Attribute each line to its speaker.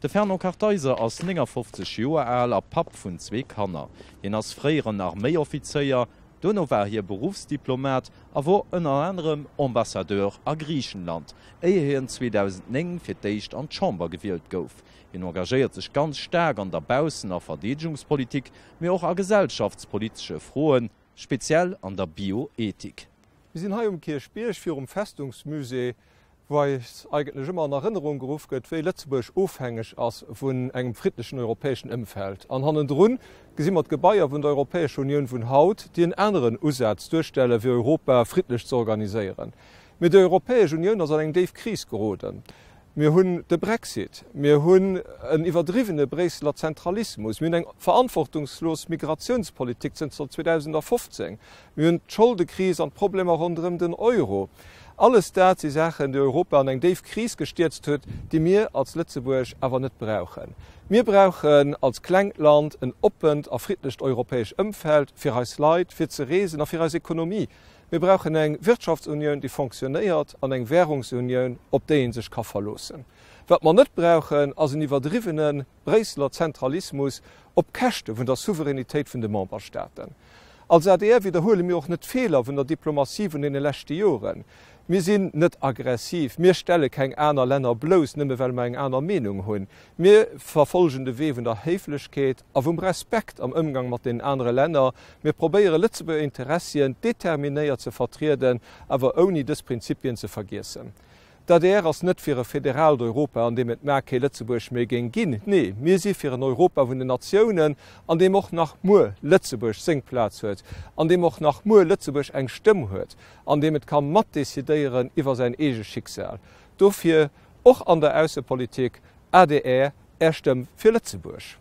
Speaker 1: De Ferno Karteiser ass 50 Joer alt a Pap vun 2 Kanner. Jen ass fréieren Armeeoffiziier, Donno war hier Berufsdiplomat, a wo ënner anderem Ambassadeur a Griechenland, eie hien 2009 fir d'éicht an d'Chamber gewielt gouf. Hin engagéiert sech ganz stark an der Bausen a Verdedigungspolitik, mé och a gesellschaftspolitische Froen, speziell an der Bioethik.
Speaker 2: Wir sind hier Kirchbierg fir Festungsmusee, wo es eigentlich immer an Erinnerung gerufen gëtt, wéi Lützeburg aufhängig ass vun engem friedlichen europäischen Umfeld. An hannen Drun gesinn mat Gebaier vun der Europäische Union vun Haut, die en anderen Usatz durchstelle wie Europa friedlich zu organisieren. Mit der Europäische Union ass eng Dave Kris geroden. Wir hunn de Brexit, wir hunn en iwwerdriwene Bresler Zentralismus, wir hunn eng verantwortungslos Migrationspolitik sind 2015, wir hunn d'Schuldekrise an Probleme rund den Euro. Alles dat sie Sachen, die Europa an eng Dave Kris gestürzt huet, die wir als Lützeburg aber net brauchen. Wir brauchen als Kleinland ein open a friedlich europäisch Umfeld fir als Leiit, fir ze Reesen, fir als Ökonomie. Wir brauchen eng Wirtschaftsunion, die funktioniert, an eng Währungsunion, op de sich kann verlosen. Wat man net brauchen als een iwwerdrivenen Bresler Zentralismus op Kächte vun der Souveränität vun de Memberstaaten. Als ADR wiederhole mir auch net Fehler vun der Diplomatie vun den letzten Joren. Wir sind net aggressiv, mir stelle kein einer Länder bloß nimme well ma eng einer Meinung hunn. Mir verfolgen de Wewen der Heflechkeet, a vum Respekt am Umgang mat den anderen Länder, mir probéiere Lützeburger Interessien determinéiert ze vertreten, awer oni des Prinzipien ze vergessen. Dat ass net fir e Föderal Europa, an dem et Merke Lützeburg méi gen ginn. Nee, mir si fir een Europa vun de Nationen, an dem och nach Mo Lützeburg Singplatz huet, an dem och nach Mo Lützeburg eng Stimm huet, an dem et kann mat desideieren iwwer sein ege Schicksal. Dofir och an der Außenpolitik ADR Stimm fir Lützeburg.